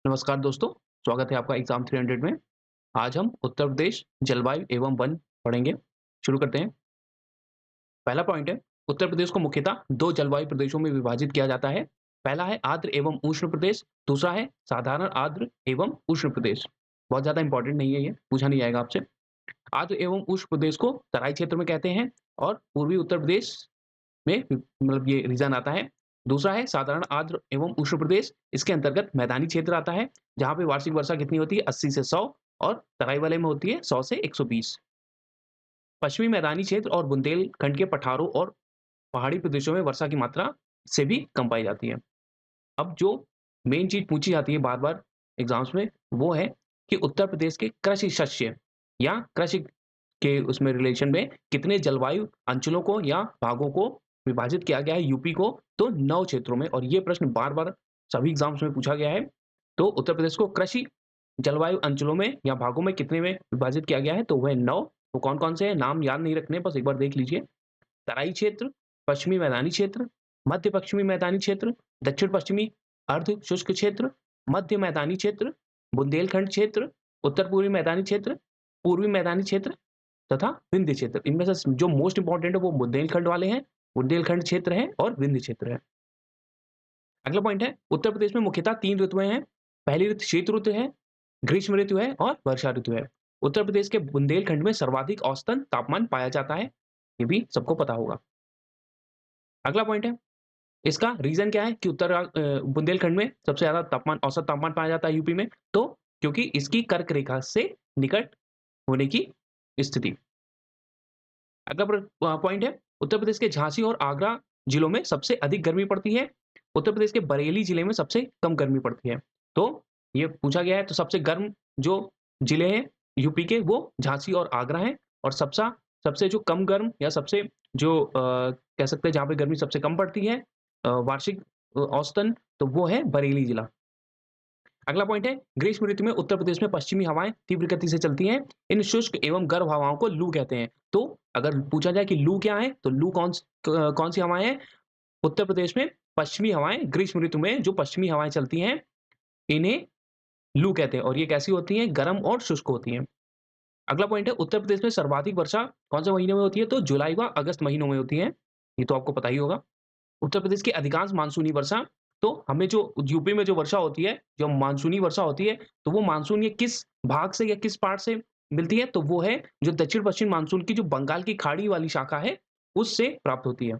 नमस्कार दोस्तों, स्वागत है आपका एग्जाम 300 में। आज हम उत्तर प्रदेश जलवायु एवं वन पढ़ेंगे। शुरू करते हैं। पहला पॉइंट है, उत्तर प्रदेश को मुख्यतः 2 जलवायु प्रदेशों में विभाजित किया जाता है। पहला है आर्द्र एवं उष्ण प्रदेश, दूसरा है साधारण आर्द्र एवं उष्ण प्रदेश। बहुत ज़्यादा इंपॉर्टेंट नहीं है ये, पूछा नहीं जाएगा आपसे। आर्द्र एवं उष्ण प्रदेश को तराई क्षेत्र में कहते हैं और पूर्वी उत्तर प्रदेश में मतलब ये रीजन आता है। दूसरा है साधारण आर्द्र एवं उष्ण प्रदेश, इसके अंतर्गत मैदानी क्षेत्र आता है, जहाँ पे वार्षिक वर्षा कितनी होती है 80 से 100 और तराई वाले में होती है 100 से 120। पश्चिमी मैदानी क्षेत्र और बुंदेलखंड के पठारों और पहाड़ी प्रदेशों में वर्षा की मात्रा से भी कम पाई जाती है। अब जो मेन चीज़ पूछी जाती है बार-बार एग्ज़ाम्स में, वो है कि उत्तर प्रदेश के कृषि शस्य या कृषि के उसमें रिलेशन में कितने जलवायु अंचलों को या भागों को विभाजित किया गया है यूपी को, तो 9 क्षेत्रों में। और ये प्रश्न बार-बार सभी एग्ज़ाम्स में पूछा गया है। तो उत्तर प्रदेश को कृषि जलवायु अंचलों में या भागों में कितने में विभाजित किया गया है, तो वह 9। वो कौन-कौन से हैं, नाम याद नहीं रखने, बस एक बार देख लीजिए। तराई क्षेत्र, पश्चिमी मैदानी क्षेत्र, मध्य पश्चिमी मैदानी क्षेत्र, दक्षिण पश्चिमी अर्ध शुष्क क्षेत्र, मध्य मैदानी क्षेत्र, बुंदेलखंड क्षेत्र, उत्तर पूर्वी मैदानी क्षेत्र, पूर्वी मैदानी क्षेत्र तथा विंध्य क्षेत्र। इनमें से जो मोस्ट इंपोर्टेंट है वो बुंदेलखंड वाले हैं, बुंदेलखंड क्षेत्र है और विंध्य क्षेत्र है। अगला पॉइंट है, उत्तर प्रदेश में मुख्यतः 3 ऋतुएँ हैं। पहली ऋतु शीत ऋतु है, ग्रीष्म ऋतु है और वर्षा ऋतु है। उत्तर प्रदेश के बुंदेलखंड में सर्वाधिक औसतन तापमान पाया जाता है, ये भी सबको पता होगा। अगला पॉइंट है, इसका रीज़न क्या है कि बुंदेलखंड में सबसे ज़्यादा तापमान औसत तापमान पाया जाता है यूपी में, तो क्योंकि इसकी कर्क रेखा से निकट होने की स्थिति। अगला पॉइंट है, उत्तर प्रदेश के झांसी और आगरा जिलों में सबसे अधिक गर्मी पड़ती है। उत्तर प्रदेश के बरेली जिले में सबसे कम गर्मी पड़ती है। तो ये पूछा गया है, तो सबसे गर्म जो जिले हैं यूपी के वो झांसी और आगरा हैं, और सबसे जो कम गर्म या सबसे जो कह सकते हैं जहाँ पे गर्मी सबसे कम पड़ती है वार्षिक औसतन, तो वो है बरेली जिला। अगला पॉइंट है, ग्रीष्म ऋतु में उत्तर प्रदेश में पश्चिमी हवाएं तीव्र गति से चलती हैं। इन शुष्क एवं गर्म हवाओं को लू कहते हैं। तो अगर पूछा जाए कि लू क्या है, तो लू कौन सी हवाएं हैं? उत्तर प्रदेश में पश्चिमी हवाएं, ग्रीष्म ऋतु में जो पश्चिमी हवाएं चलती हैं, इन्हें लू कहते हैं और ये कैसी होती हैं? गर्म और शुष्क होती हैं। अगला पॉइंट है, उत्तर प्रदेश में सर्वाधिक वर्षा कौन से महीने में होती है? तो जुलाई व अगस्त महीनों में होती है। ये तो आपको पता ही होगा। उत्तर प्रदेश की अधिकांश मानसूनी वर्षा, तो हमें जो यूपी में जो वर्षा होती है, जो मानसूनी वर्षा होती है, तो वो मानसून ये किस भाग से या किस पार्ट से मिलती है? तो वो है जो दक्षिण-पश्चिम मानसून की जो बंगाल की खाड़ी वाली शाखा है, उससे प्राप्त होती है।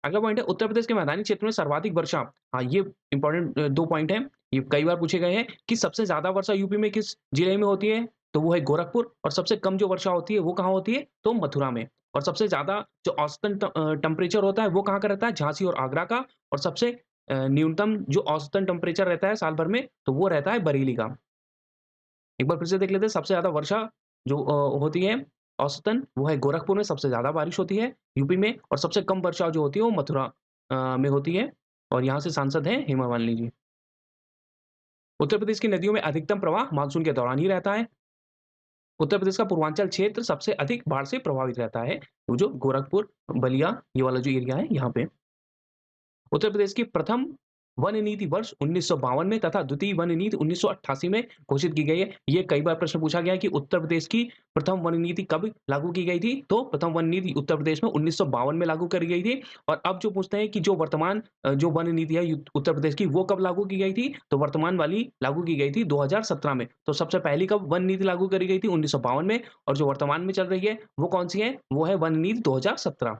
अगला पॉइंट है, उत्तर प्रदेश के मैदानी क्षेत्र में सर्वाधिक वर्षा। हाँ, ये इंपॉर्टेंट 2 पॉइंट हैं। ये कई बार पूछे गए हैं कि सबसे ज़्यादा वर्षा यूपी में किस जिले में होती है? तो वो है गोरखपुर, और सबसे कम जो वर्षा होती है वो कहाँ होती है? तो मथुरा में। और सबसे ज़्यादा जो औसतन टेम्परेचर होता है वो कहाँ का रहता है? झांसी और आगरा का। और सबसे न्यूनतम जो औसतन टेम्परेचर रहता है साल भर में, तो वो रहता है बरेली का। एक बार फिर से देख लेते हैं, सबसे ज़्यादा वर्षा जो होती है औसतन, वो है गोरखपुर में सबसे ज़्यादा बारिश होती है यूपी में, और सबसे कम वर्षा जो होती है वो मथुरा में होती है, और यहाँ से सांसद हैं हेमा मालिनी जी। उत्तर प्रदेश की नदियों में अधिकतम प्रवाह मानसून के दौरान ही रहता है। उत्तर प्रदेश का पूर्वांचल क्षेत्र सबसे अधिक बाढ़ से प्रभावित रहता है। वो जो गोरखपुर, बलिया, ये वाला जो एरिया है यहाँ पे। उत्तर प्रदेश की प्रथम वन नीति वर्ष 1952 में तथा द्वितीय वन नीति 1988 में घोषित की गई है। ये कई बार प्रश्न पूछा गया है कि उत्तर प्रदेश की प्रथम वन नीति कब लागू की गई थी? तो प्रथम वन नीति उत्तर प्रदेश में 1952 में लागू करी गई थी। और अब जो पूछते हैं कि जो वर्तमान जो वन नीति है उत्तर प्रदेश की, वो कब लागू की गई थी? तो वर्तमान वाली लागू की गई थी 2017 में। तो सबसे पहली कब वन नीति लागू करी गई थी? 1952 में। और जो वर्तमान में चल रही है वो कौन-सी है? वो है वन नीति 2017।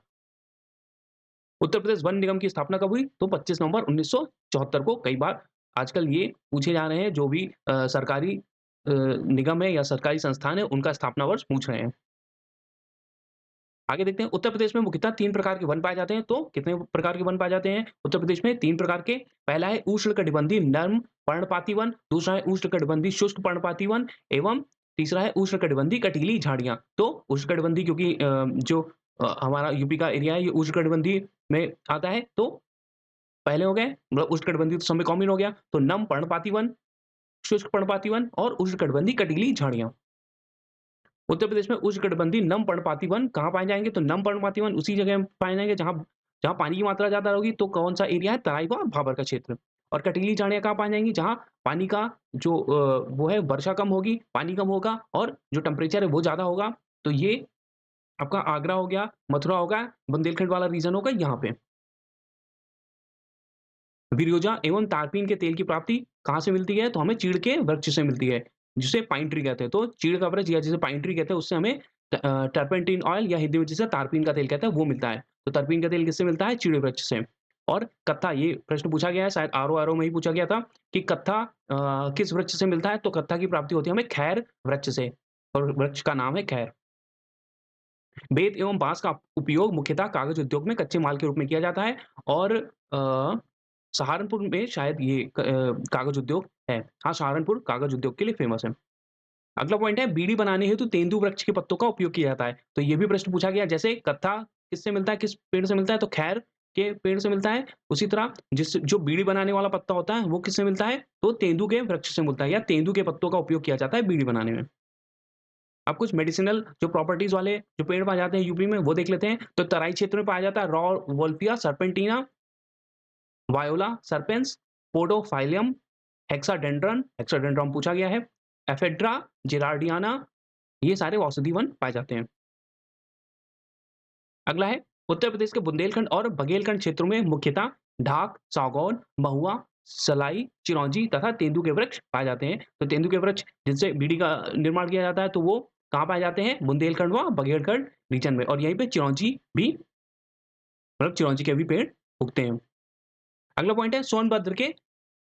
उत्तर प्रदेश वन निगम की स्थापना कब हुई? तो 25 नवंबर 1974 को। कई बार आजकल ये पूछे जा रहे हैं, जो भी सरकारी निगम है या सरकारी संस्थान है, उनका स्थापना वर्ष पूछ रहे हैं। आगे देखते हैं, उत्तर प्रदेश में मुख्यतः 3 प्रकार के वन पाए जाते हैं। तो कितने प्रकार के वन पाए जाते हैं उत्तर प्रदेश में? 3 प्रकार के। पहला है उष्णकटिबंधीय नर्म पर्णपाती वन, दूसरा है उष्णकटिबंधीय शुष्क पर्णपाती वन, एवं तीसरा है उष्णकटिबंधीय कटीली झाड़ियाँ। तो उष्णकटिबंधीय, क्योंकि जो हमारा यूपी का एरिया है ये उष्णकटिबंधीय में आता है, तो पहले हो गए मतलब उष्णकटिबंधीय, तो सब में कॉमन हो गया। तो नम पर्णपाती वन, शुष्क पर्णपाती वन और उष्णकटिबंधीय कटीली झाड़ियाँ। उत्तर प्रदेश में उष्णकटिबंधीय नम पर्णपाती वन कहाँ पाए जाएँगे? तो नम पर्णपाती वन उसी जगह पाए जाएँगे जहाँ जहाँ पानी की मात्रा ज़्यादा होगी। तो कौन-सा एरिया है? तराई व भाबर का क्षेत्र। और कटीली झाड़ियाँ कहाँ पाई जाएँगी? जहाँ पानी का जो वो है वर्षा कम होगी, पानी कम होगा और जो टेम्परेचर है वो ज़्यादा होगा। तो ये आपका आगरा हो गया, मथुरा हो गया, बुंदेलखंड वाला रीजन होगा यहाँ पे। विरोजा एवं तारपीन के तेल की प्राप्ति कहाँ से मिलती है? तो हमें चीड़ के वृक्ष से मिलती है, जिसे पाइन ट्री कहते हैं। तो चीड़ का वृक्ष या जिसे पाइन ट्री कहते हैं, उससे हमें टर्पेंटिन ऑयल या हिंदी में जिसे तारपीन का तेल कहते हैं, वो मिलता है। तो तारपीन का तेल किससे मिलता है? चीड़ वृक्ष से। और कत्था, ये प्रश्न पूछा गया है, शायद आरओ-आरओ में ही पूछा गया था कि कत्था किस वृक्ष से मिलता है? तो कत्था की प्राप्ति होती है हमें खैर वृक्ष से और वृक्ष का नाम है खैर। बेंत एवं बाँस का उपयोग मुख्यतः कागज़ उद्योग में कच्चे माल के रूप में किया जाता है और सहारनपुर में शायद ये कागज़ उद्योग है। हाँ, सहारनपुर कागज़ उद्योग के लिए फ़ेमस है। अगला पॉइंट है बीड़ी बनाने हेतु तेंदू वृक्ष के पत्तों का उपयोग किया जाता है। तो ये भी प्रश्न पूछा गया जैसे कत्था किससे मिलता है, किस पेड़ से मिलता है? तो खैर के पेड़ से मिलता है। उसी तरह जिस जो बीड़ी बनाने वाला पत्ता होता है वो किससे मिलता है? तो तेंदू के वृक्ष से मिलता है या तेंदू के पत्तों का उपयोग किया जाता है बीड़ी बनाने में। अब कुछ मेडिसिनल जो प्रॉपर्टीज़ वाले जो पेड़ पाए जाते हैं यूपी में वो देख लेते हैं। तो तराई क्षेत्र में पाया जाता है Rauvolfia serpentina, Viola serpens, Podophyllum, hexandrum hexandrum पूछा गया है, एफेड्रा, जेरार्डियाना, ये सारे औषधि वन पाए जाते हैं। अगला है उत्तर प्रदेश के बुंदेलखंड और बघेलखंड क्षेत्रों में मुख्यतः ढाक, सागौन, महुआ, सलाई, चिरौंजी तथा तेंदू के वृक्ष पाए जाते हैं। तो तेंदू के वृक्ष जिनसे बीड़ी का निर्माण किया जाता है तो वो कहाँ पाए जाते हैं? बुंदेलखंड व बघेलखंड रीजन में और यहीं पे चिरौंजी भी मतलब चिरौंजी के भी पेड़ उगते हैं। अगला पॉइंट है सोनभद्र के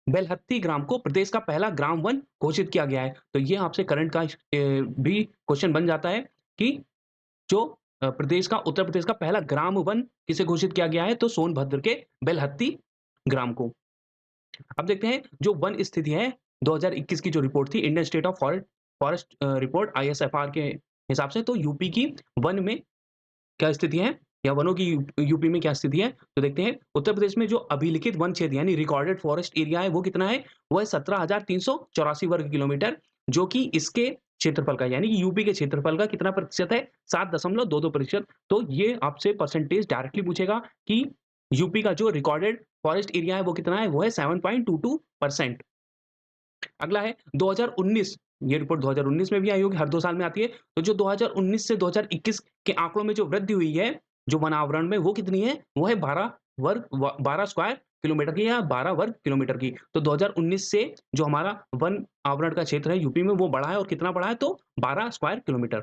बेलहत्ती ग्राम को प्रदेश का पहला ग्राम वन घोषित किया गया है। तो ये आपसे करंट का भी क्वेश्चन बन जाता है कि जो प्रदेश का उत्तर प्रदेश का पहला ग्राम वन किसे घोषित किया गया है? तो सोनभद्र के बेलहत्ती ग्राम को। अब देखते हैं जो वन स्थिति है 2021 की जो रिपोर्ट थी Indian state of forest report ISFR के हिसाब से तो यूपी की वन में क्या स्थिति है या वनों की यूपी में क्या स्थिति है? तो देखते हैं उत्तर प्रदेश में जो अभिलिखित वन क्षेत्र यानी रिकॉर्डेड फॉरेस्ट एरिया है वो कितना है? वो है 17,384 वर्ग किलोमीटर जो कि इसके क्षेत्रफल का यानी कि यूपी के क्षेत्रफल का कितना प्रतिशत है? 7.22%। तो ये आपसे परसेंटेज डायरेक्टली पूछेगा कि यूपी का जो रिकॉर्डेड फॉरेस्ट एरिया है वो कितना है? वो है 7.22%। अगला है 2019 ये रिपोर्ट 2019 में भी आई होगी, हर 2 साल में आती है। तो जो 2019 से 2021 के आंकड़ों में जो वृद्धि हुई है, जो वन आवरण में वो कितनी है? वो है 12 स्क्वायर किलोमीटर की या 12 वर्ग किलोमीटर की। तो 2019 से जो हमारा वन आवरण का क्षेत्र है यूपी में वो बढ़ा है और कितना बढ़ा है? तो 12 स्क्वायर किलोमीटर।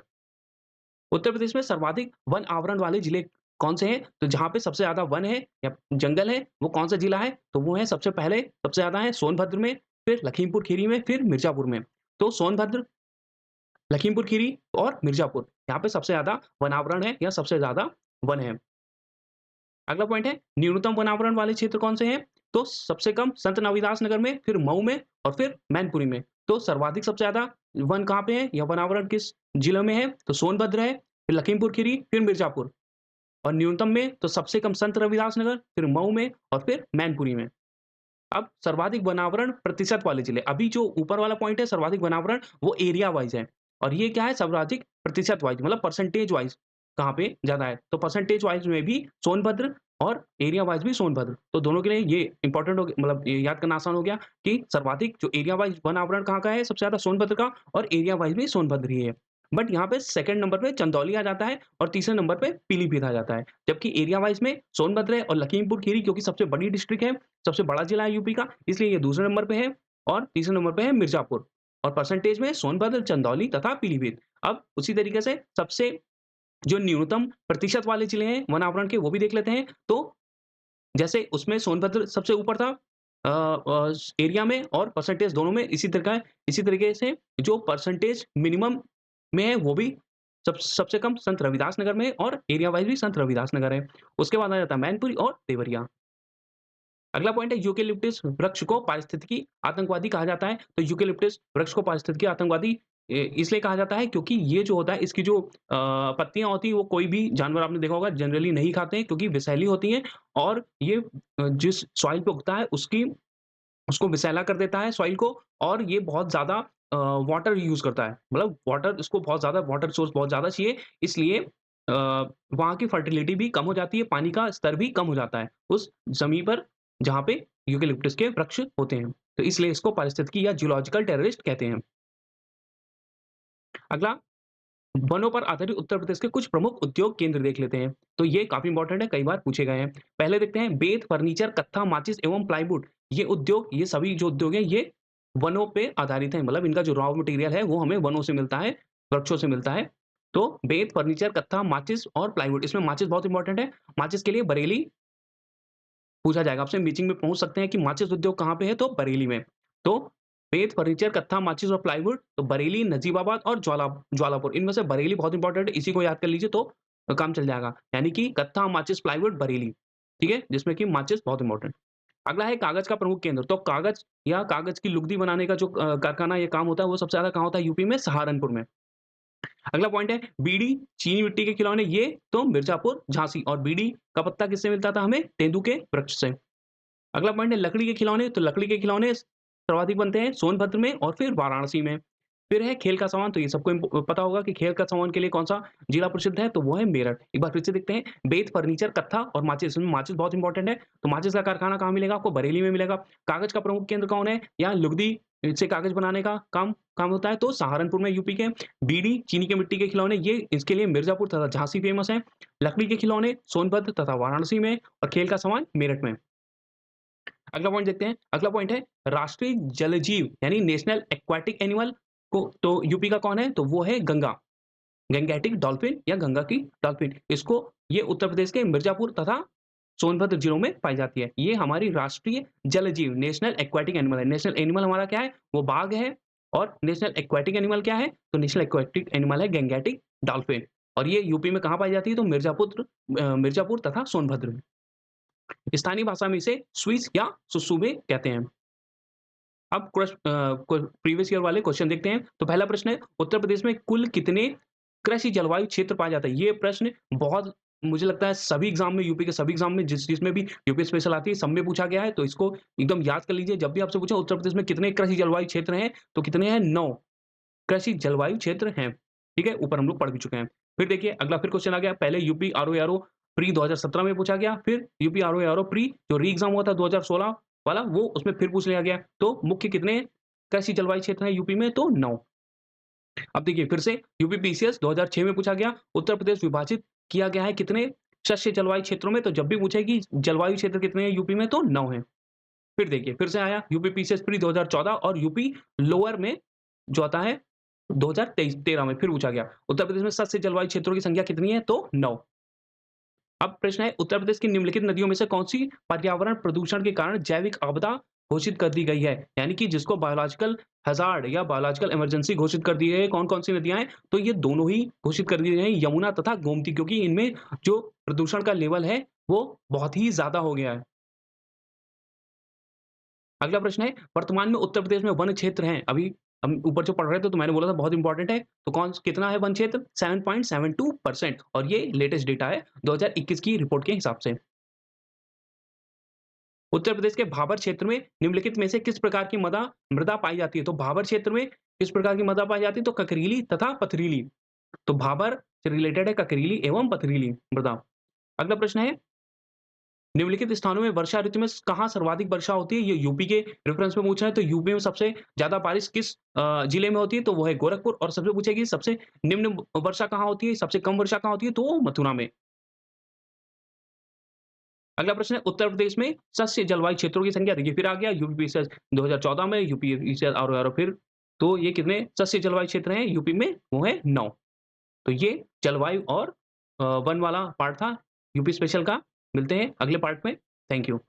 उत्तर प्रदेश में सर्वाधिक वन आवरण वाले जिले कौन से हैं? तो जहाँ पे सबसे ज़्यादा वन है या जंगल है, वो कौन-सा जिला है? तो वो है सबसे पहले सबसे ज़्यादा है सोनभद्र में, फिर लखीमपुर खीरी में, फिर मिर्ज़ापुर में। तो सोनभद्र, लखीमपुर खीरी और मिर्ज़ापुर, यहाँ पे सबसे ज़्यादा वनावरण है या सबसे ज़्यादा वन है। अगला पॉइंट है न्यूनतम वनावरण वाले क्षेत्र कौन से हैं? तो सबसे कम संत रविदास नगर में, फिर मऊ में और फिर मैनपुरी में। तो सर्वाधिक सबसे ज़्यादा वन कहाँ पे है या वनावरण किस जिले में है? तो सोनभद्र है, फिर लखीमपुर खीरी, फिर मिर्ज़ापुर और न्यूनतम में तो सबसे कम संत रविदास नगर, फिर मऊ में और फिर मैनपुरी में। अब सर्वाधिक वनावरण प्रतिशत वाले जिले, अभी जो ऊपर वाला पॉइंट है सर्वाधिक वनावरण वो एरिया वाइज़ है और ये क्या है सर्वाधिक प्रतिशत वाइज़ मतलब परसेंटेज वाइज़ कहाँ पे ज़्यादा है। तो परसेंटेज वाइज़ में भी सोनभद्र और एरिया वाइज़ भी सोनभद्र। तो दोनों के लिए ये इम्पोर्टेंट हो गया मतलब ये याद करना आसान हो गया कि सर्वाधिक जो एरिया वाइज़ वनावरण कहाँ का है सबसे ज़्यादा सोनभद्र का और एरिया वाइज़ भी सोनभद्र ही है। बट यहाँ पे सेकंड नंबर पे चंदौली आ जाता है और तीसरे नंबर पे पीलीभीत आ जाता है। जबकि एरिया वाइज़ में सोनभद्र है और लखीमपुर खीरी क्योंकि सबसे बड़ी डिस्ट्रिक्ट है सबसे बड़ा जिला है यूपी का, इसलिए ये दूसरे नंबर पे है और तीसरे नंबर पे है मिर्ज़ापुर और परसेंटेज में सोनभद्र, चंदौली तथा पीलीभीत। अब उसी तरीके से सबसे जो न्यूनतम प्रतिशत वाले जिले हैं वन आवरण के वो भी देख लेते हैं। तो जैसे उसमें सोनभद्र सबसे ऊपर था एरिया में और परसेंटेज दोनों में इसी तरीके से जो परसेंटेज मिनिमम में है वो भी सबसे कम संत रविदास नगर में है और एरिया वाइज़ भी संत रविदास नगर है। उसके बाद आ जाता है मैनपुरी और देवरिया। अगला पॉइंट है यूकेलिप्टस वृक्ष को पारिस्थितिकी आतंकवादी कहा जाता है। तो यूकेलिप्टस वृक्ष को पारिस्थितिकी आतंकवादी इसलिए कहा जाता है क्योंकि ये जो होता है इसकी जो पत्तियाँ होती हैं वो कोई भी जानवर आपने देखा होगा जनरली नहीं खाते हैं क्योंकि विषैली होती हैं और ये जिस सॉइल पे उगता है उसको विषैला कर देता है सॉइल को और ये बहुत ज़्यादा वाटर यूज़ करता है। मतलब वाटर इसको बहुत ज़्यादा वाटर सोर्स बहुत ज़्यादा चाहिए इसलिए वहाँ की फर्टिलिटी भी कम हो जाती है, पानी का स्तर भी कम हो जाता है उस ज़मीन पर जहाँ पे यूकेलिप्टस के वृक्ष होते हैं। तो इसलिए इसको पारिस्थितिकी या जियोलॉजिकल टेररिस्ट कहते हैं। अगला, वनों पर आधारित उत्तर प्रदेश के कुछ प्रमुख उद्योग केंद्र देख लेते हैं। तो ये काफ़ी इंपॉर्टेंट है, कई बार पूछे गए हैं। पहले देखते हैं बेंत, फर्नीचर, कत्था, माचिस एवं प्लाईवुड। ये उद्योग, ये सभी जो उद्योग हैं, ये वनों पे आधारित हैं। मतलब इनका जो रॉ मटेरियल है, वो हमें वनों से मिलता है, वृक्षों से मिलता है। तो बेंत, फर्नीचर, कत्था, माचिस और प्लाईवुड। इसमें माचिस बहुत इंपॉर्टेंट है। माचिस के लिए बरेली पूछा जाएगा आपसे, मीटिंग में पूछ सकते हैं कि माचिस उद्योग कहाँ पे है, तो बरेली में। तो बेंत, फर्नीचर, कत्था, माचिस और प्लाईवुड, तो बरेली, नजीबाबाद और ज्वालापुर, इनमें से बरेली बहुत इंपॉर्टेंट है, इसी को याद कर लीजिए तो काम चल जाएगा। यानी कि कत्था, माचिस, प्लाईवुड, बरेली, ठीक है? जिसमें कि माचिस बहुत इंपॉर्टेंट। अगला है कागज का प्रमुख केंद्र, तो कागज या कागज की लुगदी बनाने का जो कारखाना या काम होता है, वो सबसे ज़्यादा कहाँ होता है? यूपी में, सहारनपुर में। अगला पॉइंट है बीड़ी, चीनी मिट्टी के खिलौने, ये तो मिर्जापुर, झांसी। और बीड़ी का पत्ता किससे मिलता था हमें? तेंदू के वृक्ष से। अगला पॉइंट है लकड़ी के खिलौने, तो लकड़ी के खिलौने सर्वाधिक बनते हैं सोनभद्र में और फिर वाराणसी में। फिर है खेल का सामान, तो ये सबको पता होगा कि खेल का सामान के लिए कौन-सा जिला प्रसिद्ध है, तो वो है मेरठ। एक बार फिर से देखते हैं, बेंत, फर्नीचर, कत्था और माचिस। इसमें माचिस बहुत इंपॉर्टेंट है, तो माचिस का कारखाना कहाँ मिलेगा आपको? बरेली में मिलेगा। कागज का प्रमुख केंद्र कौन है? यहाँ लुगदी से कागज बनाने का काम काम होता है, तो सहारनपुर में, यूपी के। बीड़ी, चीनी के मिट्टी के खिलौने, ये इसके लिए मिर्जापुर तथा झांसी फेमस है। लकड़ी के खिलौने सोनभद्र तथा वाराणसी में और खेल का सामान मेरठ में। अगला पॉइंट देखते हैं। अगला पॉइंट है राष्ट्रीय जलजीव यानी नेशनल एक्वाटिक एनिमल को, तो यूपी का कौन है? तो वो है गंगा, गैंगेटिक डॉल्फिन या गंगा की डॉल्फिन। इसको, ये उत्तर प्रदेश के मिर्जापुर तथा सोनभद्र जिलों में पाई जाती है। ये हमारी राष्ट्रीय जलजीव नेशनल एक्वाटिक एनिमल है। नेशनल एनिमल हमारा क्या है? वो बाघ है। और नेशनल एक्वाटिक एनिमल क्या है? तो नेशनल एक्वाटिक एनिमल है गैंगेटिक डॉल्फिन। और ये यूपी में कहाँ पाई जाती है? तो मिर्जापुर तथा सोनभद्र में। स्थानीय भाषा में इसे स्विस या सुसुबे कहते हैं। अब प्रीवियस ईयर वाले क्वेश्चन देखते हैं। तो पहला प्रश्न है, उत्तर प्रदेश में कुल कितने कृषि जलवायु क्षेत्र पाया जाता है? ये प्रश्न बहुत, मुझे लगता है सभी एग्जाम में, यूपी के सभी एग्जाम में, जिसमें भी यूपी स्पेशल आती है, सब में पूछा गया है। तो इसको एकदम याद कर लीजिए। जब भी आपसे पूछा उत्तर प्रदेश में कितने कृषि जलवायु क्षेत्र हैं, तो कितने हैं? 9 कृषि जलवायु क्षेत्र हैं। ठीक है? ऊपर हम लोग पढ़ भी चुके हैं। फिर देखिए अगला फिर क्वेश्चन आ गया। पहले यूपी आरओ-एआरओ प्री 2017 में पूछा गया, फिर यूपी आरओ-एआरओ प्री जो री एग्जाम हुआ था 2016 वाला, वो उसमें फिर पूछ लिया गया। तो मुख्य कितने कृषि जलवायु क्षेत्र हैं यूपी में? तो 9। अब देखिए फिर से यूपी पीसीएस 2006 में पूछा गया, उत्तर प्रदेश विभाजित किया गया है कितने शस्य जलवायु क्षेत्रों में? तो जब भी पूछेगी जलवायु क्षेत्र कितने हैं यूपी में, तो 9 हैं। फिर देखिए फिर से आया यूपी पीसीएस प्री 2014 और यूपी लोअर में जो आता है 2023-13 में फिर पूछा गया, उत्तर प्रदेश में शस्य जलवायु क्षेत्रों की संख्या कितनी है? तो 9। अब प्रश्न है, उत्तर प्रदेश की निम्नलिखित नदियों में से कौन-सी पर्यावरण प्रदूषण के कारण जैविक आपदा घोषित कर दी गई है? यानी कि जिसको बायोलॉजिकल हैज़ार्ड या बायोलॉजिकल इमरजेंसी घोषित कर दी गई है, कौन-कौन सी नदियाँ हैं? तो ये दोनों ही घोषित कर दी गई हैं, यमुना तथा गोमती, क्योंकि इनमें जो प्रदूषण का लेवल है, वो बहुत ही ज़्यादा हो गया है। अगला प्रश्न है, वर्तमान में उत्तर प्रदेश में वन क्षेत्र हैं, अभी हम ऊपर जो पढ़ रहे थे तो मैंने बोला था बहुत इंपॉर्टेंट है, तो कितना है वन क्षेत्र? 7.72% और ये लेटेस्ट डेटा है 2021 की रिपोर्ट के हिसाब से। उत्तर प्रदेश के भाबर क्षेत्र में निम्नलिखित में से किस प्रकार की मृदा पाई जाती है? तो भाबर क्षेत्र में किस प्रकार की मृदा पाई जाती है? तो ककरीली तथा पथरीली। तो भाबर से रिलेटेड है ककरीली एवं पथरीली मृदा। अगला प्रश्न है, निम्नलिखित स्थानों में वर्षा ऋतु में कहाँ सर्वाधिक वर्षा होती है? ये यूपी के रेफरेंस में पूछा है, तो यूपी में सबसे ज़्यादा बारिश किस जिले में होती है? तो वो है गोरखपुर। और सबसे पूछेगी सबसे निम्न वर्षा कहाँ होती है? सबसे कम वर्षा कहाँ होती है? तो वो मथुरा में। अगला प्रश्न है, उत्तर प्रदेश में शस्य जलवायु क्षेत्रों की संख्या, देखिए फिर आ गया यूपी से 2014 में, यूपी से और फिर, तो ये कितने शस्य जलवायु क्षेत्र हैं यूपी में? वो है 9। तो ये जलवायु और वन वाला पार्ट था यूपी स्पेशल का। मिलते हैं अगले पार्ट में। Thank you.